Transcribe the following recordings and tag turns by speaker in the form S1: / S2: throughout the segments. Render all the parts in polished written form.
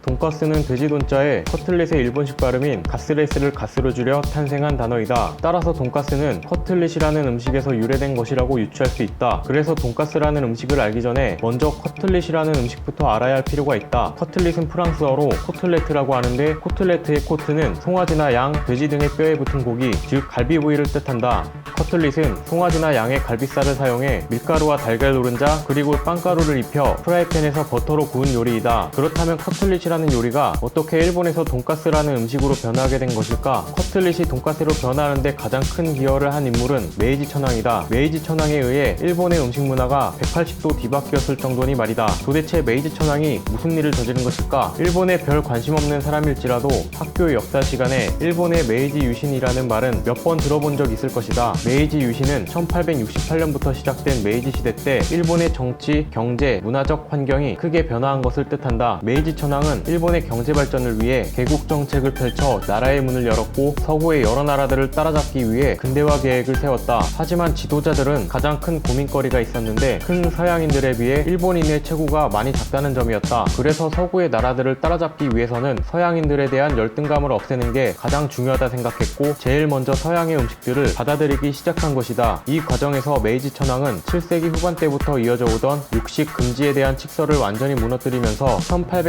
S1: 돈가스는 돼지 돈자에 커틀릿의 일본식 발음인 가스레스를 가스로 줄여 탄생한 단어이다. 따라서 돈가스는 커틀릿이라는 음식에서 유래된 것이라고 유추할 수 있다. 그래서 돈가스라는 음식을 알기 전에 먼저 커틀릿이라는 음식부터 알아야 할 필요가 있다. 커틀릿은 프랑스어로 코틀레트라고 하는데 코틀레트의 코트는 송아지나 양, 돼지 등의 뼈에 붙은 고기, 즉 갈비 부위를 뜻한다. 커틀릿은 송아지나 양의 갈비살을 사용해 밀가루와 달걀 노른자 그리고 빵가루를 입혀 프라이팬에서 버터로 구운 요리이다. 그렇다면 커틀릿이라는 요리가 어떻게 일본에서 돈가스라는 음식으로 변화하게 된 것일까? 커틀릿이 돈가스로 변화하는데 가장 큰 기여를 한 인물은 메이지 천황이다. 메이지 천황에 의해 일본의 음식 문화가 180도 뒤바뀌었을 정도니 말이다. 도대체 메이지 천황이 무슨 일을 저지른 것일까? 일본에 별 관심 없는 사람일지라도 학교 역사 시간에 일본의 메이지 유신이라는 말은 몇 번 들어본 적 있을 것이다. 메이지 유신은 1868년부터 시작된 메이지 시대 때 일본의 정치, 경제, 문화적 환경이 크게 변화한 것을 뜻한다. 메이지 천황은 일본의 경제 발전을 위해 개국 정책을 펼쳐 나라의 문을 열었고 서구의 여러 나라들을 따라잡기 위해 근대화 계획을 세웠다. 하지만 지도자들은 가장 큰 고민거리가 있었는데 큰 서양인들에 비해 일본인의 체구가 많이 작다는 점이었다. 그래서 서구의 나라들을 따라잡기 위해서는 서양인들에 대한 열등감을 없애는 게 가장 중요하다 생각했고 제일 먼저 서양의 음식들을 받아들이기 시작한 것이다. 이 과정에서 메이지 천황은 7세기 후반 때부터 이어져 오던 육식 금지에 대한 칙서를 완전히 무너뜨리면서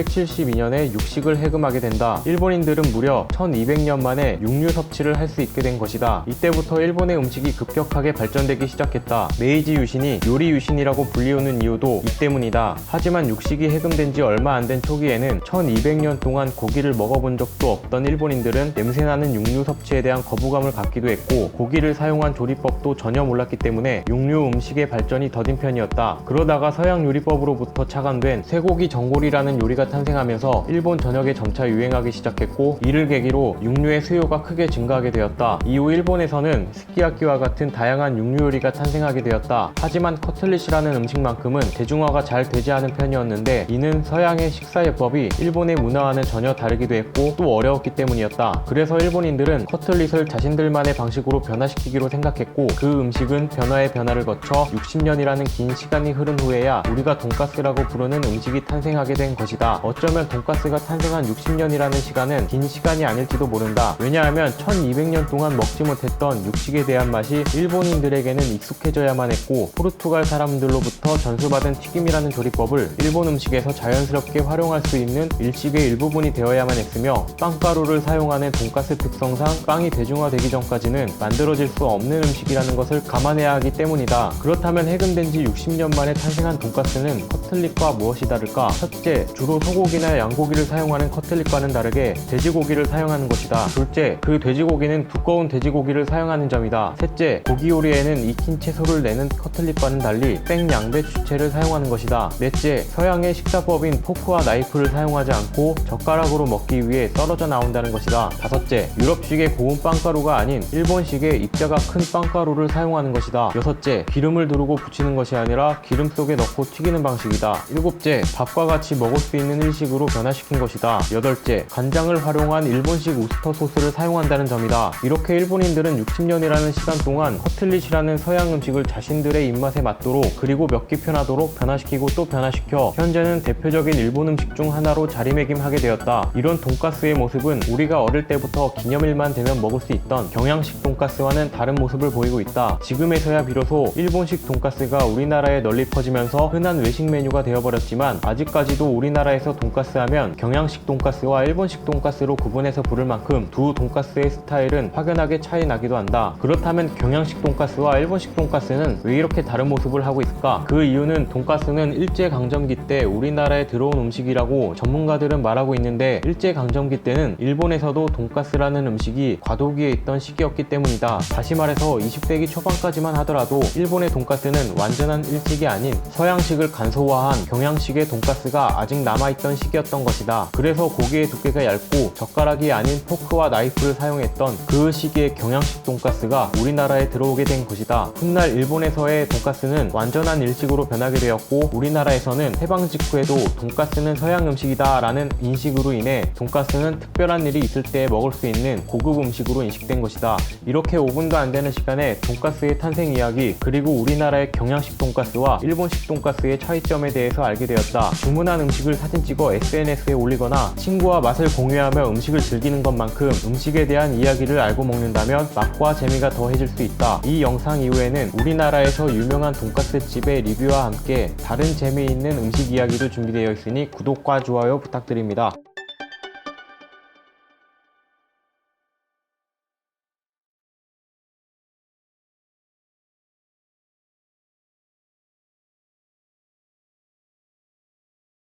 S1: 1872년에 육식을 해금하게 된다. 일본인들은 무려 1200년 만에 육류 섭취를 할 수 있게 된 것이다. 이때부터 일본의 음식이 급격하게 발전되기 시작했다. 메이지 유신이 요리 유신이라고 불리우는 이유도 이 때문이다. 하지만 육식이 해금된 지 얼마 안 된 초기에는 1200년 동안 고기를 먹어본 적도 없던 일본인들은 냄새나는 육류 섭취에 대한 거부감을 갖기도 했고 고기를 사용한 조리법도 전혀 몰랐기 때문에 육류 음식의 발전이 더딘 편이었다. 그러다가 서양 요리법으로부터 착안된 쇠고기 전골이라는 요리가 탄생하면서 일본 전역에 점차 유행하기 시작했고 이를 계기로 육류의 수요가 크게 증가하게 되었다. 이후 일본에서는 스키야키와 같은 다양한 육류 요리가 탄생하게 되었다. 하지만 커틀릿이라는 음식만큼은 대중화가 잘 되지 않은 편이었는데 이는 서양의 식사예법이 일본의 문화와는 전혀 다르기도 했고 또 어려웠기 때문이었다. 그래서 일본인들은 커틀릿을 자신들만의 방식으로 변화시키기로 생각했고 그 음식은 변화의 변화를 거쳐 60년이라는 긴 시간이 흐른 후에야 우리가 돈가스라고 부르는 음식이 탄생하게 된 것이다. 어쩌면 돈가스가 탄생한 60년이라는 시간은 긴 시간이 아닐지도 모른다. 왜냐하면 1200년 동안 먹지 못했던 육식에 대한 맛이 일본인들에게는 익숙해져야만 했고 포르투갈 사람들로부터 전수받은 튀김이라는 조리법을 일본 음식에서 자연스럽게 활용할 수 있는 일식의 일부분이 되어야만 했으며 빵가루를 사용하는 돈가스 특성상 빵이 대중화되기 전까지는 만들어질 수 없는 음식이라는 것을 감안해야 하기 때문이다. 그렇다면 해금된 지 60년 만에 탄생한 돈가스는 커틀릿과 무엇이 다를까? 첫째, 주로 소고기나 양고기를 사용하는 커틀릿과는 다르게 돼지고기를 사용하는 것이다. 둘째, 그 돼지고기는 두꺼운 돼지고기를 사용하는 점이다. 셋째, 고기 요리에는 익힌 채소를 내는 커틀릿과는 달리 생양배추채를 사용하는 것이다. 넷째, 서양의 식사법인 포크와 나이프를 사용하지 않고 젓가락으로 먹기 위해 썰어져 나온다는 것이다. 다섯째, 유럽식의 고운 빵가루가 아닌 일본식의 입자가 큰 빵가루를 사용하는 것이다. 여섯째, 기름을 두르고 붙이는 것이 아니라 기름 속에 넣고 튀기는 방식이다. 일곱째, 밥과 같이 먹을 수 있는 일식으로 변화시킨 것이다. 여덟째, 간장을 활용한 일본식 우스터 소스를 사용한다는 점이다. 이렇게 일본인들은 60년이라는 시간 동안 커틀릿이라는 서양 음식을 자신들의 입맛에 맞도록 그리고 먹기 편하도록 변화시키고 또 변화시켜 현재는 대표적인 일본 음식 중 하나로 자리매김하게 되었다. 이런 돈가스의 모습은 우리가 어릴 때부터 기념일만 되면 먹을 수 있던 경양식 돈가스와는 다른 모습을 보이고 있다. 지금에서야 비로소 일본식 돈가스가 우리나라에 널리 퍼지면서 흔한 외식 메뉴가 되어버렸지만 아직까지도 우리나라에서 돈가스 하면 경양식 돈가스와 일본식 돈가스로 구분해서 부를 만큼 두 돈가스의 스타일은 확연하게 차이 나기도 한다. 그렇다면 경양식 돈가스와 일본식 돈가스는 왜 이렇게 다른 모습을 하고 있을까? 그 이유는 돈가스는 일제강점기 때 우리나라에 들어온 음식이라고 전문가들은 말하고 있는데 일제강점기 때는 일본에서도 돈가스라는 음식이 과도기에 있던 시기였기 때문이다. 다시 말해서 20세기 초반까지만 하더라도 일본의 돈가스는 완전한 일식이 아닌 서양식을 간소화한 경양식의 돈가스가 아직 남아있던 시기였던 것이다. 그래서 고기의 두께가 얇고 젓가락이 아닌 포크와 나이프를 사용했던 그 시기의 경양식 돈가스가 우리나라에 들어오게 된 것이다. 훗날 일본에서의 돈가스는 완전한 일식으로 변하게 되었고 우리나라에서는 해방 직후에도 돈가스는 서양 음식이다 라는 인식으로 인해 돈가스는 특별한 일이 있을 때 먹을 수 있는 고급 음식으로 인식된 것이다. 이렇게 5분도 안 되는 시간에 돈가스의 탄생 이야기 그리고 우리나라의 경양식 돈가스와 일본식 돈가스의 차이점에 대해서 알게 되었다. 주문한 음식을 사진 찍어 SNS SNS에 올리거나 친구와 맛을 공유하며 음식을 즐기는 것만큼 음식에 대한 이야기를 알고 먹는다면 맛과 재미가 더해질 수 있다. 이 영상 이후에는 우리나라에서 유명한 돈가스 집의 리뷰와 함께 다른 재미있는 음식 이야기도 준비되어 있으니 구독과 좋아요 부탁드립니다.